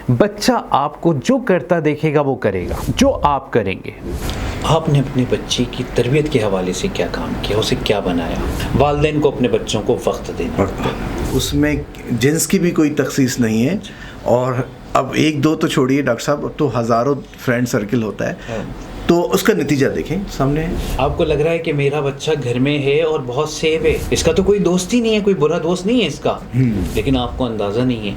بچہ آپ کو جو کرتا دیکھے گا وہ کرے گا جو آپ کریں گے۔ آپ نے اپنے بچے کی تربیت کے حوالے سے کیا کام کیا، اسے کیا بنایا؟ والدین کو اپنے بچوں کو وقت دینا، اس میں جنس کی بھی کوئی تخصیص نہیں ہے، اور اب ایک دو تو چھوڑیے ڈاکٹر صاحب، اب تو ہزاروں فرینڈ سرکل ہوتا ہے، تو اس کا نتیجہ دیکھیں سامنے ہے۔ آپ کو لگ رہا ہے کہ میرا بچہ گھر میں ہے اور بہت سیف ہے، اس کا تو کوئی دوست ہی نہیں ہے، کوئی برا دوست نہیں ہے اس کا، لیکن آپ کو اندازہ نہیں ہے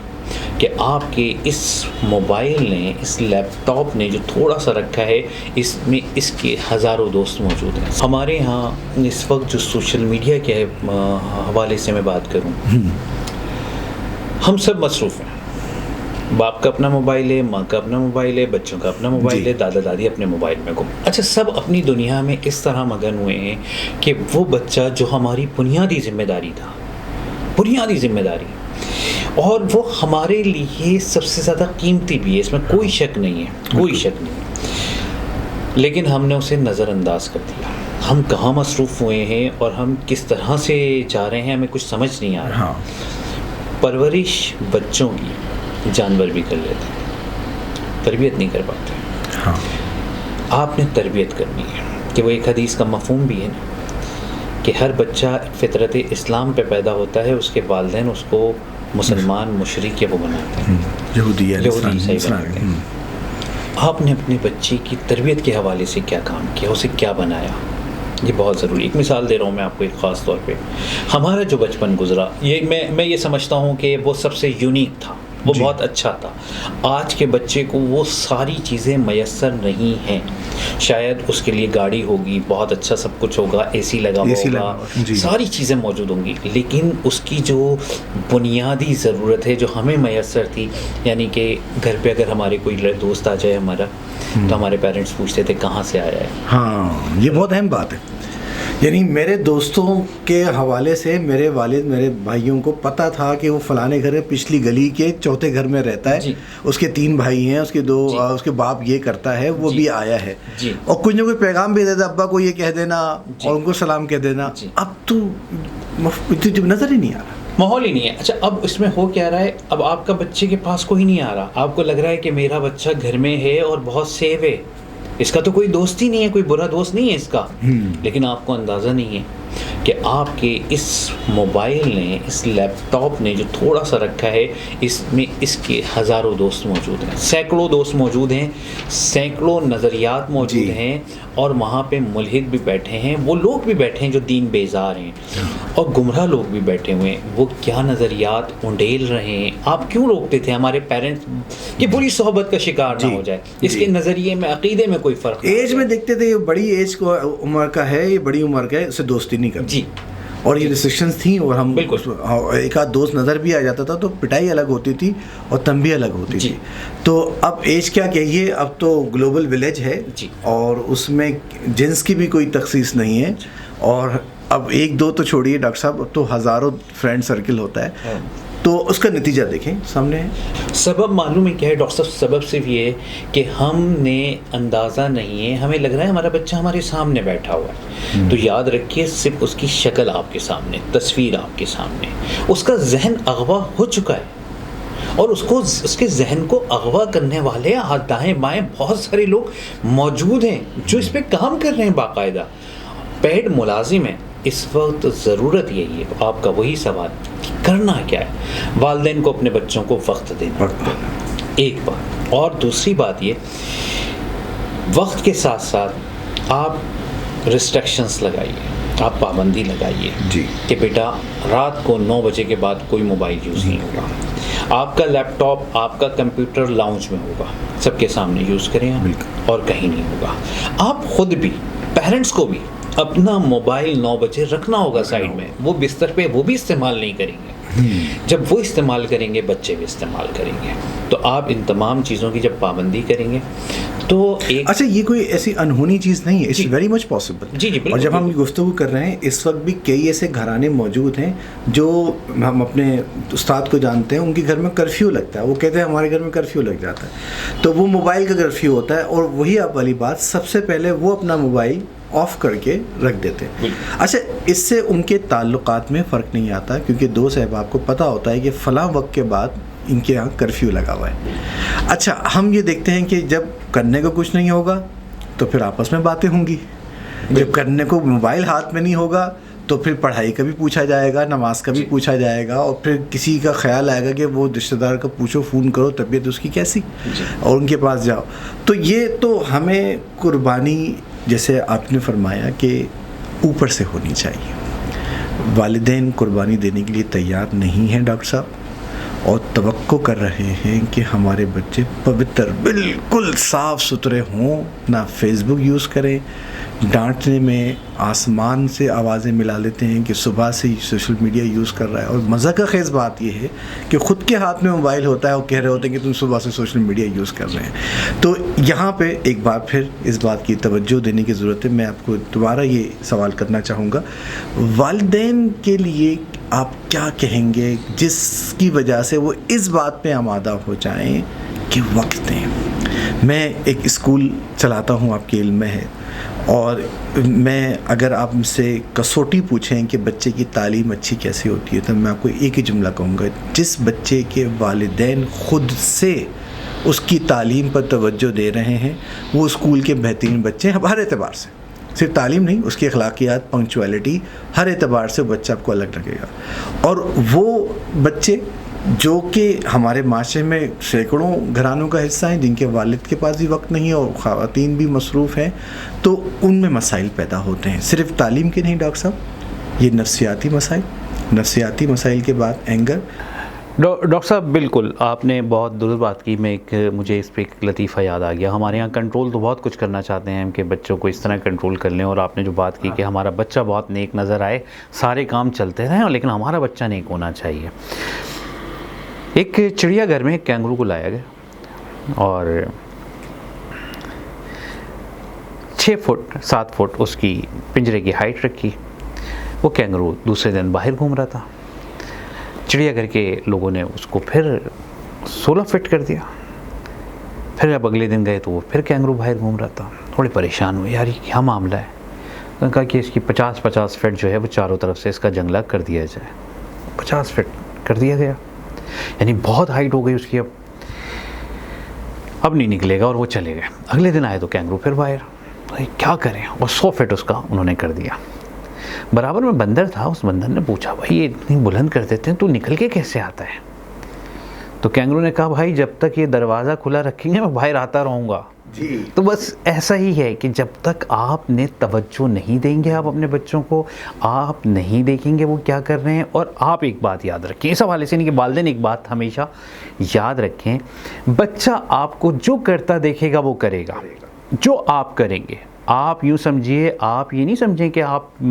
کہ آپ کے اس موبائل نے، اس لیپ ٹاپ نے جو تھوڑا سا رکھا ہے، اس میں اس کے ہزاروں دوست موجود ہیں۔ ہمارے ہاں اس وقت جو سوشل میڈیا کے حوالے سے میں بات کروں، ہم سب مصروف ہیں، باپ کا اپنا موبائل ہے، ماں کا اپنا موبائل ہے، بچوں کا اپنا موبائل ہے، دادا دادی اپنے موبائل میں گم۔ اچھا، سب اپنی دنیا میں اس طرح مگن ہوئے ہیں کہ وہ بچہ جو ہماری بنیادی ذمہ داری تھا، بنیادی ذمہ داری، اور وہ ہمارے لیے سب سے زیادہ قیمتی بھی ہے، اس میں کوئی شک نہیں ہے، کوئی شک نہیں ہے، لیکن ہم نے اسے نظر انداز کر دیا۔ ہم کہاں مصروف ہوئے ہیں اور ہم کس طرح سے جا رہے ہیں، ہمیں کچھ سمجھ نہیں آ رہا۔ پرورش بچوں کی جانور بھی کر لیتے ہیں، تربیت نہیں کر پاتے۔ آپ نے تربیت کرنی ہے، کہ وہ ایک حدیث کا مفہوم بھی ہے نا، کہ ہر بچہ فطرت اسلام پہ پیدا ہوتا ہے، اس کے والدین اس کو مسلمان، مشرک یا وہ بناتے ہیں، یہودی صحیح بناتے ہیں۔ آپ نے اپنے بچے کی تربیت کے حوالے سے کیا کام کیا، اسے کیا بنایا، یہ بہت ضروری۔ ایک مثال دے رہا ہوں میں آپ کو، ایک خاص طور پہ ہمارا جو بچپن گزرا، یہ میں یہ سمجھتا ہوں کہ وہ سب سے یونیک تھا، وہ بہت اچھا تھا۔ آج کے بچے کو وہ ساری چیزیں میسر نہیں ہیں، شاید اس کے لیے گاڑی ہوگی، بہت اچھا سب کچھ ہوگا، اے سی لگا ہوگا، ساری چیزیں موجود ہوں گی، لیکن اس کی جو بنیادی ضرورت ہے جو ہمیں میسر تھی، یعنی کہ گھر پہ اگر ہمارے کوئی دوست آ جائے ہمارا، تو ہمارے پیرنٹس پوچھتے تھے کہاں سے آیا ہے۔ ہاں، یہ بہت اہم بات ہے۔ یعنی میرے دوستوں کے حوالے سے میرے والد، میرے بھائیوں کو پتہ تھا کہ وہ فلانے گھر میں پچھلی گلی کے چوتھے گھر میں رہتا ہے، اس کے 3 بھائی ہیں، اس کے 2 اس کے باپ یہ کرتا ہے، وہ بھی آیا ہے، اور کچھ نہ کوئی پیغام بھی دیتا، ابا کو یہ کہہ دینا اور ان کو سلام کہہ دینا۔ اب تو نظر ہی نہیں آ رہا، ماحول ہی نہیں ہے۔ اچھا، اب اس میں ہو کیا رہا ہے، اب آپ کا بچے کے پاس کوئی نہیں آ رہا، آپ کو لگ رہا ہے کہ میرا بچہ گھر میں ہے اور بہت سیف ہے، اس کا تو کوئی دوست ہی نہیں ہے، کوئی برا دوست نہیں ہے اس کا، لیکن آپ کو اندازہ نہیں ہے کہ آپ کے اس موبائل نے، اس لیپ ٹاپ نے جو تھوڑا سا رکھا ہے، اس میں اس کے ہزاروں دوست موجود ہیں، سینکڑوں دوست موجود ہیں، سینکڑوں نظریات موجود ہیں، اور وہاں پہ ملحد بھی بیٹھے ہیں، وہ لوگ بھی بیٹھے ہیں جو دین بیزار ہیں، اور گمراہ لوگ بھی بیٹھے ہوئے ہیں، وہ کیا نظریات انڈیل رہے ہیں۔ آپ کیوں روکتے تھے ہمارے پیرنٹس کہ بری صحبت کا شکار نہ ہو جائے، اس کے نظریے میں، عقیدے میں کوئی فرق نہیں، ایج میں دیکھتے تھے، یہ بڑی ایج کو عمر کا ہے، یہ بڑی عمر کا ہے، اسے دوستی نہیں کرتی، اور یہ ریسٹرکشنز تھیں، اور ہم ایک آدھ دوست نظر بھی آ جاتا تھا تو پٹائی الگ ہوتی تھی اور تنبیہ الگ ہوتی تھی۔ تو اب ایج کیا کہیے، اب تو گلوبل ولیج ہے، اور اس میں جنس کی بھی کوئی تخصیص نہیں ہے، اور اب ایک دو تو چھوڑیے ڈاکٹر صاحب، اب تو ہزاروں فرینڈ سرکل ہوتا ہے، تو اس کا نتیجہ دیکھیں سامنے ہے۔ سبب معلوم ہے کیا ہے ڈاکٹر صاحب؟ سبب صرف یہ ہے کہ ہم نے اندازہ نہیں ہے، ہمیں لگ رہا ہے ہمارا بچہ ہمارے سامنے بیٹھا ہوا ہے، تو یاد رکھیے صرف اس کی شکل آپ کے سامنے، تصویر آپ کے سامنے، اس کا ذہن اغوا ہو چکا ہے، اور اس کے ذہن کو اغوا کرنے والے دائیں بائیں بہت سارے لوگ موجود ہیں جو اس پہ کام کر رہے ہیں، باقاعدہ پیڈ ملازم ہیں۔ اس وقت ضرورت یہی ہے، آپ کا وہی سوال کہ کرنا کیا ہے؟ والدین کو اپنے بچوں کو وقت دینا، ایک بات، اور دوسری بات یہ، وقت کے ساتھ ساتھ آپ ریسٹرکشنز لگائیے، آپ پابندی لگائیے کہ بیٹا رات کو 9 بجے کے بعد کوئی موبائل یوز نہیں ہوگا، آپ کا لیپ ٹاپ، آپ کا کمپیوٹر لاؤنج میں ہوگا، سب کے سامنے یوز کریں اور کہیں نہیں ہوگا۔ آپ خود بھی، پیرنٹس کو بھی اپنا موبائل 9 بجے رکھنا ہوگا سائڈ میں، وہ بستر پہ وہ بھی استعمال نہیں کریں گے، جب وہ استعمال کریں گے بچے بھی استعمال کریں گے، تو آپ ان تمام چیزوں کی جب پابندی کریں گے تو ایک، اچھا یہ کوئی ایسی انہونی چیز نہیں ہے، اٹس ویری مچ پاسبل۔ اور جب ہم گفتگو کر رہے ہیں اس وقت بھی کئی ایسے گھرانے موجود ہیں جو ہم اپنے استاد کو جانتے ہیں، ان کے گھر میں کرفیو لگتا ہے، وہ کہتے ہیں ہمارے گھر میں کرفیو لگ جاتا ہے، تو وہ موبائل کا کرفیو ہوتا ہے، اور وہی آپ والی بات، سب سے پہلے وہ اپنا موبائل آف کر کے رکھ دیتے ہیں۔ اچھا، اس سے ان کے تعلقات میں فرق نہیں آتا، کیونکہ 2 احباب کو پتہ ہوتا ہے کہ فلاں وقت کے بعد ان کے یہاں کرفیو لگا ہوا ہے. اچھا ہم یہ دیکھتے ہیں کہ جب کرنے کو کچھ نہیں ہوگا تو پھر آپس میں باتیں ہوں گی, جب کرنے کو موبائل ہاتھ میں نہیں ہوگا تو پھر پڑھائی کا بھی پوچھا جائے گا, نماز کا بھی پوچھا جائے گا, اور پھر کسی کا خیال آئے گا کہ وہ رشتہ دار کا پوچھو, فون کرو, طبیعت اس کی کیسی, اور ان کے پاس جاؤ. تو یہ تو ہمیں قربانی جیسے آپ نے فرمایا کہ اوپر سے ہونی چاہیے. والدین قربانی دینے کے لیے تیار نہیں ہیں ڈاکٹر صاحب, اور توقع کر رہے ہیں کہ ہمارے بچے پوتر بالکل صاف ستھرے ہوں, نہ فیس بک یوز کریں. ڈانٹنے میں آسمان سے آوازیں ملا لیتے ہیں کہ صبح سے سوشل میڈیا یوز کر رہا ہے, اور مزہ کا خیز بات یہ ہے کہ خود کے ہاتھ میں موبائل ہوتا ہے اور کہہ رہے ہوتے ہیں کہ تم صبح سے سوشل میڈیا یوز کر رہے ہیں. تو یہاں پہ ایک بار پھر اس بات کی توجہ دینے کی ضرورت ہے. میں آپ کو دوبارہ یہ سوال کرنا چاہوں گا, والدین کے لیے آپ کیا کہیں گے جس کی وجہ سے وہ اس بات پہ آمادہ ہو جائیں کہ وقت دیں؟ میں ایک اسکول چلاتا ہوں, آپ کے علم میں ہے, اور میں اگر آپ مجھ سے کسوٹی پوچھیں کہ بچے کی تعلیم اچھی کیسے ہوتی ہے تو میں آپ کو ایک ہی جملہ کہوں گا, جس بچے کے والدین خود سے اس کی تعلیم پر توجہ دے رہے ہیں وہ اسکول کے بہترین بچے ہیں. ہر اعتبار سے, صرف تعلیم نہیں, اس کی اخلاقیات, پنکچویلٹی, ہر اعتبار سے بچہ آپ کو الگ لگے گا. اور وہ بچے جو کہ ہمارے معاشرے میں سینکڑوں گھرانوں کا حصہ ہیں جن کے والد کے پاس بھی وقت نہیں ہے اور خواتین بھی مصروف ہیں, تو ان میں مسائل پیدا ہوتے ہیں, صرف تعلیم کے نہیں ڈاکٹر صاحب, یہ نفسیاتی مسائل کے بعد اینگر. ڈاکٹر صاحب بالکل آپ نے بہت درست بات کی. میں مجھے اس پہ ایک لطیفہ یاد آ گیا. ہمارے یہاں کنٹرول تو بہت کچھ کرنا چاہتے ہیں کہ بچوں کو اس طرح کنٹرول کر لیں, اور آپ نے جو بات کی کہ ہمارا بچہ بہت نیک نظر آئے, سارے کام چلتے رہیں, لیکن ہمارا بچہ نیک ہونا چاہیے. ایک چڑیا گھر میں ایک کینگرو کو لایا گیا اور 6 فٹ 7 فٹ اس کی پنجرے کی ہائٹ رکھی. وہ کینگرو دوسرے دن باہر گھوم رہا تھا. چڑیا گھر کے لوگوں نے اس کو پھر 16 فٹ کر دیا. پھر اب اگلے دن گئے تو وہ پھر کینگرو باہر گھوم رہا تھا. تھوڑے پریشان ہوئے, یار یہ کیا معاملہ ہے. انہوں نے کہا کہ اس کی 50 فٹ جو ہے وہ چاروں طرف سے اس کا جنگلہ کر دیا جائے. 50 فٹ کر دیا گیا, یعنی بہت ہائٹ ہو گئی اس کی. اب نہیں نکلے گا, اور وہ چلے گئے. اگلے دن آئے تو کینگرو پھر باہر. کیا کریں, اور 100 فٹ اس کا انہوں نے کر دیا. برابر میں بندر تھا, اس بندر نے پوچھا بھائی یہ اتنی بلند کر دیتے ہیں تو نکل کے کیسے آتا ہے؟ تو کینگرو نے کہا بھائی جب تک یہ دروازہ کھلا رکھیں گے میں باہر آتا رہوں گا. تو بس ایسا ہی ہے کہ جب تک آپ نے توجہ نہیں دیں گے آپ اپنے بچوں کو, آپ نہیں دیکھیں گے وہ کیا کر رہے ہیں. اور آپ ایک بات یاد رکھیں, اس حوالے سے نہیں کہ والدین ایک بات ہمیشہ یاد رکھیں, بچہ آپ کو جو کرتا دیکھے گا وہ کرے گا, جو آپ کریں گے. آپ یوں سمجھیے, آپ یہ نہیں سمجھیں کہ آپ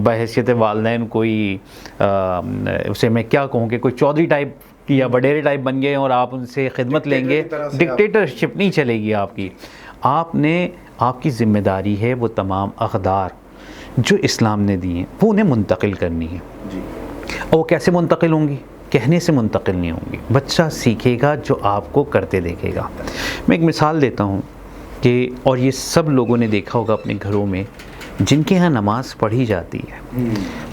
بحیثیت والدین کوئی اسے میں کیا کہوں کہ کوئی چودھری ٹائپ یا وڈیرے ٹائپ بن گئے اور آپ ان سے خدمت لیں گے. ڈکٹیٹرشپ نہیں چلے گی آپ کی. آپ کی ذمہ داری ہے وہ تمام اقدار جو اسلام نے دی ہیں وہ انہیں منتقل کرنی ہے. اور وہ کیسے منتقل ہوں گی؟ کہنے سے منتقل نہیں ہوں گی. بچہ سیکھے گا جو آپ کو کرتے دیکھے گا. میں ایک مثال دیتا ہوں کہ اور یہ سب لوگوں نے دیکھا ہوگا اپنے گھروں میں جن کے ہاں نماز پڑھی جاتی ہے,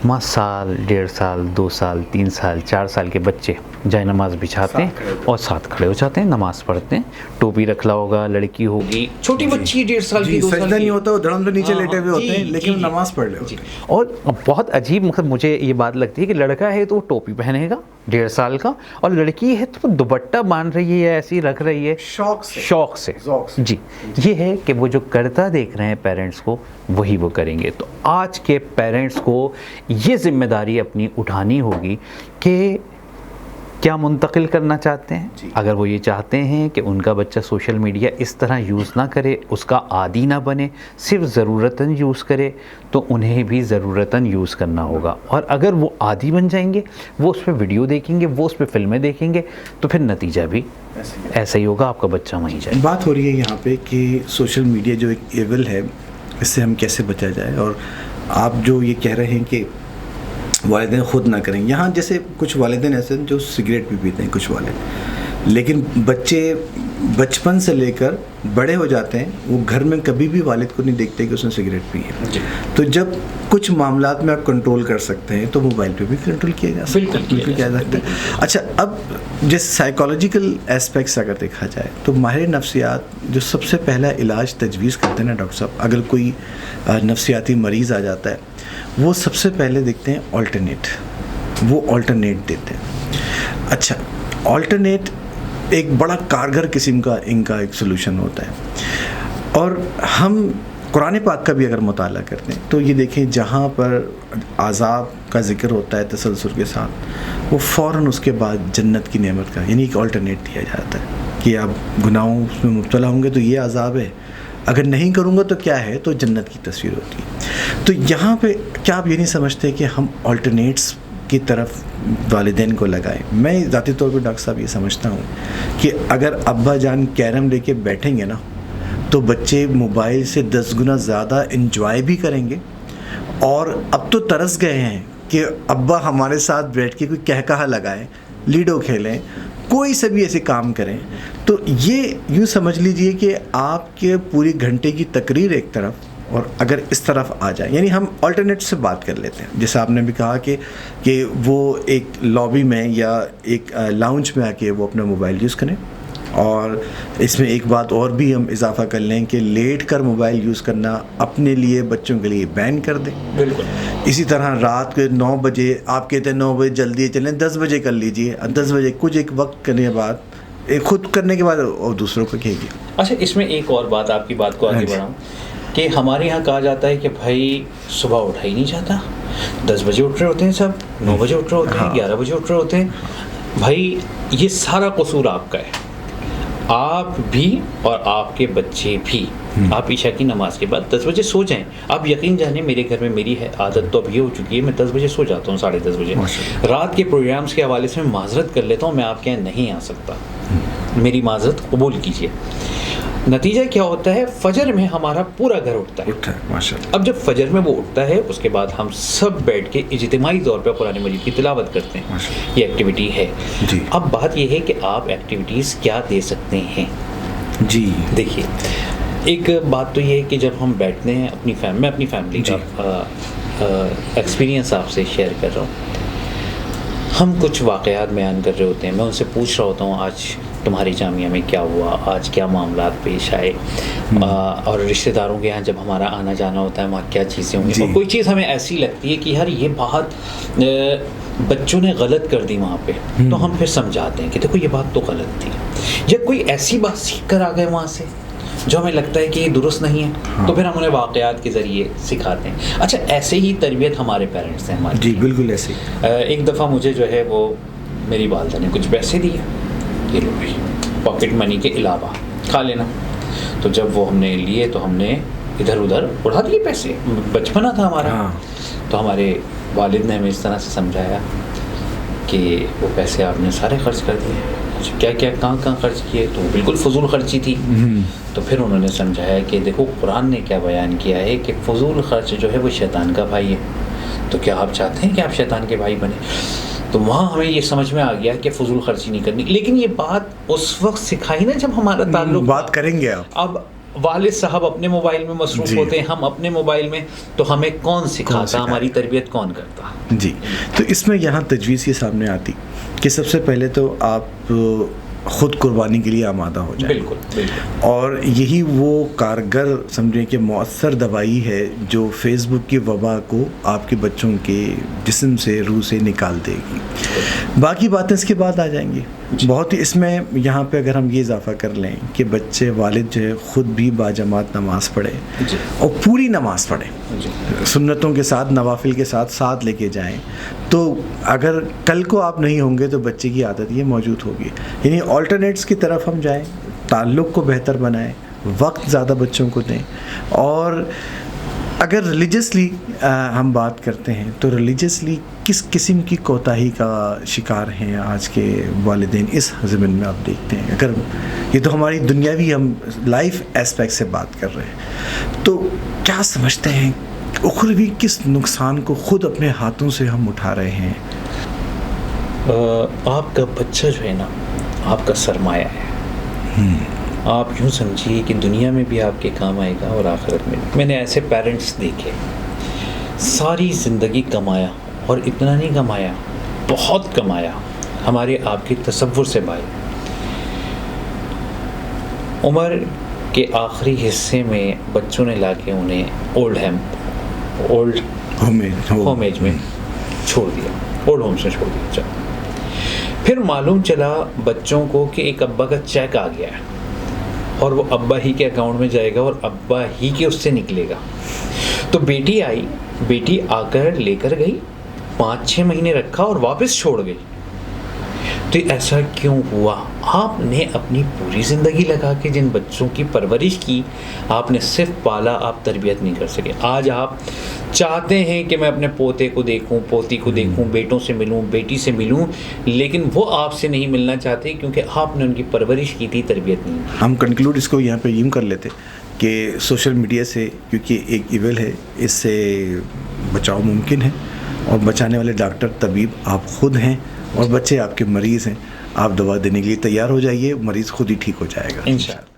ماں سال 1.5 سال 2 سال 3 سال 4 سال کے بچے جائے نماز بچھاتے ہیں اور ساتھ کھڑے ہو جاتے ہیں, نماز پڑھتے ہیں. ٹوپی رکھلا ہوگا, لڑکی ہوگی, چھوٹی بچی 1.5 سال کی 2 سال کی, نہیں ہوتا, وہ دھڑم سے نیچے لیٹے ہوئے ہوتے ہیں لیکن نماز پڑھ رہے ہوتے ہیں. اور بہت عجیب مطلب مجھے یہ بات لگتی ہے کہ لڑکا ہے تو وہ ٹوپی پہنے گا 1.5 سال کا, اور لڑکی ہے تو دوپٹہ باندھ رہی ہے, ایسی رکھ رہی ہے شوق سے. جی یہ ہے کہ وہ جو کرتا دیکھ رہے ہیں پیرنٹس کو وہی وہ کریں گے. تو آج کے پیرنٹس کو یہ ذمہ داری اپنی اٹھانی ہوگی کہ کیا منتقل کرنا چاہتے ہیں. اگر وہ یہ چاہتے ہیں کہ ان کا بچہ سوشل میڈیا اس طرح یوز نہ کرے, اس کا عادی نہ بنے, صرف ضرورتاً یوز کرے, تو انہیں بھی ضرورتاً یوز کرنا ہوگا. اور اگر وہ عادی بن جائیں گے, وہ اس پہ ویڈیو دیکھیں گے, وہ اس پہ فلمیں دیکھیں گے, تو پھر نتیجہ بھی ایسا ہی ہوگا, آپ کا بچہ وہیں جائے. بات ہو رہی ہے یہاں پہ کہ سوشل میڈیا جو ایک ایول ہے اس سے ہم کیسے بچا جائے, اور آپ جو یہ کہہ رہے ہیں کہ والدین خود نہ کریں. یہاں جیسے کچھ والدین ایسے ہیں جو سگریٹ بھی پیتے ہیں, کچھ والد لیکن بچے بچپن سے لے کر بڑے ہو جاتے ہیں, وہ گھر میں کبھی بھی والد کو نہیں دیکھتے کہ اس نے سگریٹ پی ہے. تو جب کچھ معاملات میں آپ کنٹرول کر سکتے ہیں تو موبائل پہ بھی کنٹرول کیا جا سکتا ہے, بالکل کیا جا سکتا ہے. اچھا, اب جیسے سائیکالوجیکل اسپیکٹس اگر دیکھا جائے تو ماہر نفسیات جو سب سے پہلا علاج تجویز کرتے ہیں نا ڈاکٹر صاحب, اگر کوئی نفسیاتی مریض آ جاتا ہے, وہ سب سے پہلے دیکھتے ہیں آلٹرنیٹ, وہ آلٹرنیٹ دیتے ہیں. اچھا, آلٹرنیٹ ایک بڑا کارگر قسم کا ان کا ایک سلوشن ہوتا ہے. اور ہم قرآن پاک کا بھی اگر مطالعہ کرتے ہیں تو یہ دیکھیں, جہاں پر عذاب کا ذکر ہوتا ہے تسلسل کے ساتھ, وہ فوراً اس کے بعد جنت کی نعمت کا یعنی ایک آلٹرنیٹ دیا جاتا ہے کہ آپ گناہوں میں مبتلا ہوں گے تو یہ عذاب ہے, اگر نہیں کروں گا تو کیا ہے, تو جنت کی تصویر ہوتی ہے. تو یہاں پہ کیا آپ یہ نہیں سمجھتے کہ ہم آلٹرنیٹس کی طرف والدین کو لگائیں؟ میں ذاتی طور پہ ڈاکٹر صاحب یہ سمجھتا ہوں کہ اگر ابا جان کیرم لے کے بیٹھیں گے نا تو بچے موبائل سے 10 گنا زیادہ انجوائے بھی کریں گے. اور اب تو ترس گئے ہیں کہ ابا ہمارے ساتھ بیٹھ کے کوئی کہکہا لگائیں, لیڈو کھیلیں, کوئی سے بھی ایسے کام کریں. تو یہ یوں سمجھ لیجئے کہ آپ کے پوری گھنٹے کی تقریر ایک طرف, اور اگر اس طرف آ جائیں, یعنی ہم آلٹرنیٹ سے بات کر لیتے ہیں, جیسے آپ نے بھی کہا کہ وہ ایک لابی میں یا ایک لاؤنج میں آ کے وہ اپنا موبائل یوز کریں. اور اس میں ایک بات اور بھی ہم اضافہ کر لیں کہ لیٹ کر موبائل یوز کرنا اپنے لیے بچوں کے لیے بین کر دیں. بالکل. اسی طرح رات کے 9 بجے آپ کہتے ہیں 9 بجے جلدی چلیں, 10 بجے کر لیجئے, 10 بجے کچھ ایک وقت کرنے کے بعد خود کرنے کے بعد اور دوسروں کو کہیے. اچھا, اس میں ایک اور بات آپ کی بات کو آگے بڑھاؤں کہ ہمارے یہاں کہا جاتا ہے کہ بھائی صبح اٹھا ہی نہیں جاتا, 10 بجے اٹھ رہے ہوتے ہیں سب, 9 بجے اٹھ رہے ہوتے ہیں, 11 بجے اٹھ رہے ہوتے ہیں. بھائی یہ سارا قصور آپ کا ہے, آپ بھی اور آپ کے بچے بھی. آپ عشاء کی نماز کے بعد 10 بجے سو جائیں. آپ یقین جانیں میرے گھر میں میری عادت تو اب یہ ہو چکی ہے, میں 10 بجے سو جاتا ہوں, 10:30 بجے. رات کے پروگرامز کے حوالے سے میں معذرت کر لیتا ہوں, میں آپ کے یہاں نہیں آ سکتا, میری معذرت قبول کیجیے. نتیجہ کیا ہوتا ہے, فجر میں ہمارا پورا گھر اٹھتا ہے. اب جب فجر میں وہ اٹھتا ہے, اس کے بعد ہم سب بیٹھ کے اجتماعی طور پہ قرآن مجید کی تلاوت کرتے ہیں. یہ ایکٹیویٹی ہے. اب بات یہ ہے کہ آپ ایکٹیویٹیز کیا دے سکتے ہیں. جی دیکھیے, ایک بات تو یہ ہے کہ جب ہم بیٹھتے ہیں میں اپنی فیملی کا ایکسپیرینس آپ سے شیئر کر رہا ہوں. ہم کچھ واقعات بیان کر رہے ہوتے ہیں, میں ان سے پوچھ رہا ہوتا ہوں آج تمہاری جامعہ میں کیا ہوا, آج کیا معاملات پیش آئے, اور رشتہ داروں کے یہاں جب ہمارا آنا جانا ہوتا ہے وہاں کیا چیزیں ہوں گی. اور کوئی چیز ہمیں ایسی لگتی ہے کہ یار یہ بات بچوں نے غلط کر دی وہاں پہ, تو ہم پھر سمجھاتے ہیں کہ دیکھو یہ بات تو غلط تھی, یا کوئی ایسی بات سیکھ کر آ گئے وہاں سے جو ہمیں لگتا ہے کہ یہ درست نہیں ہے, تو پھر ہم انہیں واقعات کے ذریعے سکھاتے ہیں. اچھا, ایسے ہی تربیت ہمارے پیرنٹس ہیں ہمارے. جی بالکل ایسے. ایک دفعہ مجھے جو ہے وہ میری والدہ نے کچھ پیسے دیے, یہ لو بھائی پاکٹ منی کے علاوہ کھا لینا. تو جب وہ ہم نے لیے تو ہم نے ادھر ادھر اڑا دیے پیسے, بچپنا تھا ہمارا. تو ہمارے والد نے ہمیں اس طرح سے سمجھایا کہ وہ پیسے آپ نے سارے خرچ کر دیے. کیا کیا کہاں خرچ کیے, تو وہ بالکل فضول خرچی تھی. تو پھر انہوں نے سمجھایا کہ دیکھو قرآن نے کیا بیان کیا ہے کہ فضول خرچ جو ہے وہ شیطان کا بھائی ہے, تو کیا آپ چاہتے ہیں کہ آپ شیطان کے بھائی بنے. تو وہاں ہمیں یہ سمجھ میں آ گیا کہ فضول خرچی نہیں کرنی. لیکن یہ بات اس وقت سکھائی نا جب ہمارا تعلق, بات کریں گے آپ, اب والد صاحب اپنے موبائل میں مصروف ہوتے ہیں, ہم اپنے موبائل میں, تو ہمیں کون سکھاتا, ہماری تربیت کون کرتا. جی, تو اس میں یہاں تجویز یہ سامنے آتی کہ سب سے پہلے تو آپ خود قربانی کے لیے آمادہ ہو جائیں. بالکل. اور یہی وہ کارگر سمجھیں کہ مؤثر دوائی ہے جو فیس بک کی وبا کو آپ کے بچوں کے جسم سے, روح سے نکال دے گی. باقی باتیں اس کے بعد آ جائیں گی. بہت ہی اس میں یہاں پہ اگر ہم یہ اضافہ کر لیں کہ بچے والد جو ہے خود بھی باجماعت نماز پڑھے اور پوری نماز پڑھیں, سنتوں کے ساتھ, نوافل کے ساتھ لے کے جائیں, تو اگر کل کو آپ نہیں ہوں گے تو بچے کی عادت یہ موجود ہوگی. یعنی آلٹرنیٹس کی طرف ہم جائیں, تعلق کو بہتر بنائیں, وقت زیادہ بچوں کو دیں. اور اگر ریلیجسلی ہم بات کرتے ہیں تو ریلیجسلی کس قسم کی کوتاہی کا شکار ہیں آج کے والدین اس زمین میں آپ دیکھتے ہیں. اگر یہ تو ہماری دنیاوی ہم لائف اسپیکٹ سے بات کر رہے ہیں, تو کیا سمجھتے ہیں اخروی کس نقصان کو خود اپنے ہاتھوں سے ہم اٹھا رہے ہیں؟ آپ کا بچہ جو ہے نا, آپ کا سرمایہ ہے. آپ یوں سمجھیے کہ دنیا میں بھی آپ کے کام آئے گا اور آخرت میں بھی. میں نے ایسے پیرنٹس دیکھے ساری زندگی کمایا اور اتنا نہیں کمایا, بہت کمایا, ہمارے آپ کے تصور سے بھائی. عمر کے آخری حصے میں بچوں نے لا کے انہیں اولڈ ہوم ایج میں چھوڑ دیا, اولڈ ہوم سے چھوڑ دیا. چلو پھر معلوم چلا بچوں کو کہ ایک ابا کا چیک آ گیا ہے اور وہ ابا ہی کے اکاؤنٹ میں جائے گا اور ابا ہی کے اس سے نکلے گا. تو بیٹی آئی, بیٹی آ کر لے کر گئی, 5-6 مہینے رکھا اور واپس چھوڑ گئی. تو ایسا کیوں ہوا؟ آپ نے اپنی پوری زندگی لگا کے جن بچوں کی پرورش کی, آپ نے صرف پالا, آپ تربیت نہیں کر سکے. آج آپ چاہتے ہیں کہ میں اپنے پوتے کو دیکھوں, پوتی کو دیکھوں, بیٹوں سے ملوں, بیٹی سے ملوں, لیکن وہ آپ سے نہیں ملنا چاہتے کیونکہ آپ نے ان کی پرورش کی تھی, تربیت نہیں کی. ہم کنکلوڈ اس کو یہاں پہ یوں کر لیتے کہ سوشل میڈیا سے, کیونکہ ایک ایول ہے, اس سے بچاؤ ممکن ہے, اور بچانے والے ڈاکٹر طبیب آپ خود ہیں, اور بچے آپ کے مریض ہیں. آپ دوا دینے کے لیے تیار ہو جائیے, مریض خود ہی ٹھیک ہو جائے گا انشاءاللہ.